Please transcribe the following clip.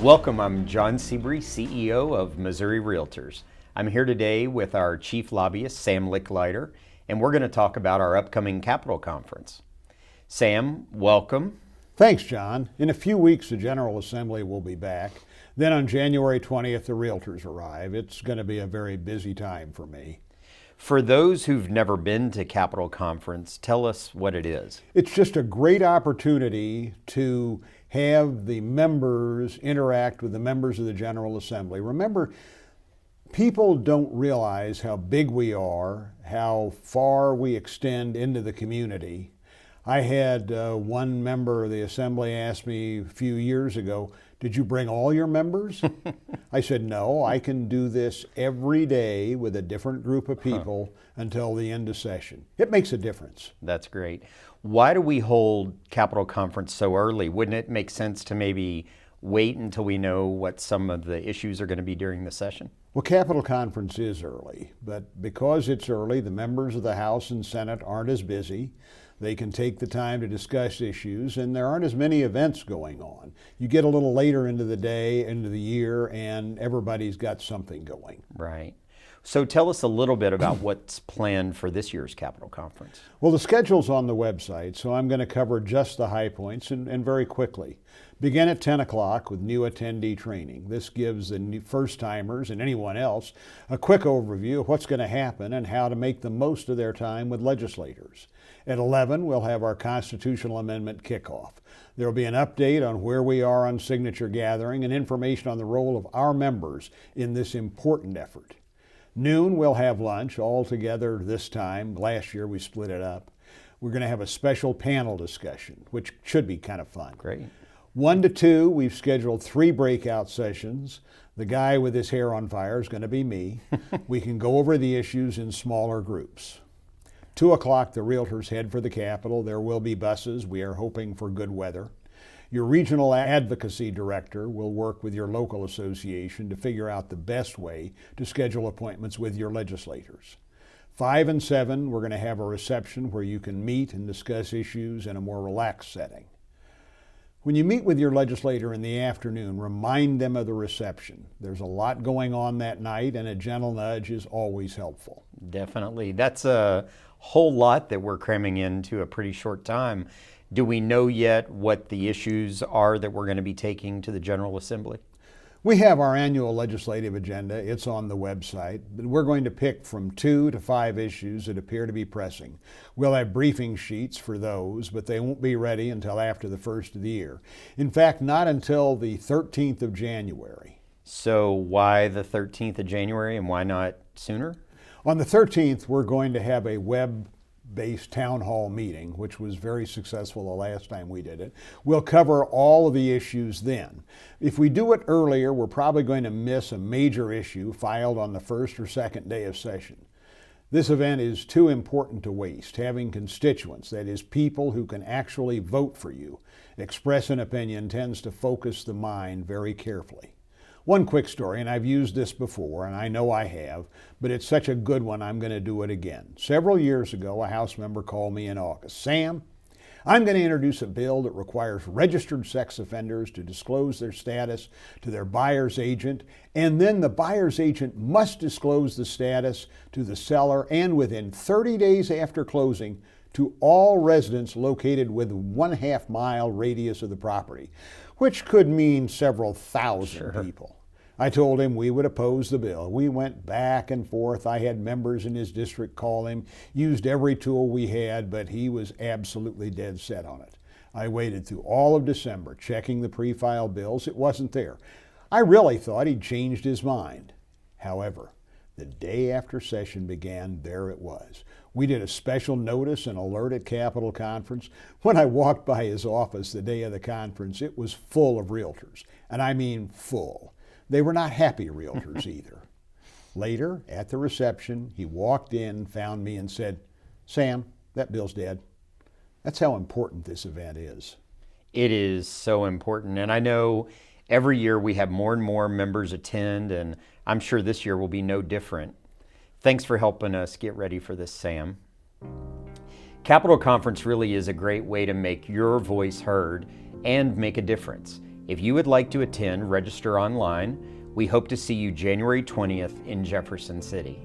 Welcome, I'm John Seabury, CEO of Missouri Realtors. I'm here today with our chief lobbyist, Sam Licklider, and we're going to talk about our upcoming Capitol Conference. Sam, welcome. Thanks, John. In a few weeks, the General Assembly will be back. Then on January 20th, the Realtors arrive. It's going to be a very busy time for me. For those who've never been to Capitol Conference, tell us what it is. It's just a great opportunity to have the members interact with the members of the General Assembly. Remember, people don't realize how big we are, how far we extend into the community. I had one member of the Assembly ask me a few years ago, "Did you bring all your members?" I said, "No, I can do this every day with a different group of people until the end of session." It makes a difference. That's great. Why do we hold Capitol Conference so early? Wouldn't it make sense to maybe wait until we know what some of the issues are going to be during the session? Well, Capitol Conference is early, but because it's early, the members of the House and Senate aren't as busy. They can take the time to discuss issues, and there aren't as many events going on. You get a little later into the day, into the year, and everybody's got something going. Right. So tell us a little bit about what's planned for this year's Capitol Conference. Well, the schedule's on the website, so I'm going to cover just the high points and very quickly. Begin at 10 o'clock with new attendee training. This gives the first-timers and anyone else a quick overview of what's going to happen and how to make the most of their time with legislators. At 11, we'll have our constitutional amendment kickoff. There will be an update on where we are on signature gathering and information on the role of our members in this important effort. Noon, we'll have lunch all together this time. Last year, we split it up. We're going to have a special panel discussion, which should be kind of fun. Great. 1 to 2, we've scheduled 3 breakout sessions. The guy with his hair on fire is going to be me. We can go over the issues in smaller groups. 2 o'clock, the Realtors head for the Capitol. There will be buses. We are hoping for good weather. Your regional advocacy director will work with your local association to figure out the best way to schedule appointments with your legislators. 5 and 7, we're going to have a reception where you can meet and discuss issues in a more relaxed setting. When you meet with your legislator in the afternoon, remind them of the reception. There's a lot going on that night, and a gentle nudge is always helpful. Definitely. That's a whole lot that we're cramming into a pretty short time. Do we know yet what the issues are that we're going to be taking to the General Assembly? We have our annual legislative agenda. It's on the website. But we're going to pick from 2 to 5 issues that appear to be pressing. We'll have briefing sheets for those, but they won't be ready until after the first of the year. In fact, not until the 13th of January. So why the 13th of January and why not sooner? On the 13th, we're going to have a web-based town hall meeting, which was very successful the last time we did it. We'll cover all of the issues then. If we do it earlier, we're probably going to miss a major issue filed on the first or second day of session. This event is too important to waste. Having constituents, that is, people who can actually vote for you, express an opinion tends to focus the mind very carefully. One quick story, and I've used this before, and I know I have, but it's such a good one I'm going to do it again. Several years ago, a House member called me in August. "Sam, I'm going to introduce a bill that requires registered sex offenders to disclose their status to their buyer's agent, and then the buyer's agent must disclose the status to the seller and within 30 days after closing to all residents located within 1/2 mile radius of the property," which could mean several thousand people. I told him we would oppose the bill. We went back and forth. I had members in his district call him, used every tool we had, but he was absolutely dead set on it. I waited through all of December, checking the pre-filed bills. It wasn't there. I really thought he'd changed his mind. However, the day after session began, there it was. We did a special notice and alert at Capitol Conference. When I walked by his office the day of the conference, it was full of realtors, and I mean full. They were not happy realtors either. Later, at the reception, he walked in, found me, and said, "Sam, that bill's dead." That's how important this event is. It is so important, and I know every year we have more and more members attend, and I'm sure this year will be no different. Thanks for helping us get ready for this, Sam. Capitol Conference really is a great way to make your voice heard and make a difference. If you would like to attend, register online. We hope to see you January 20th in Jefferson City.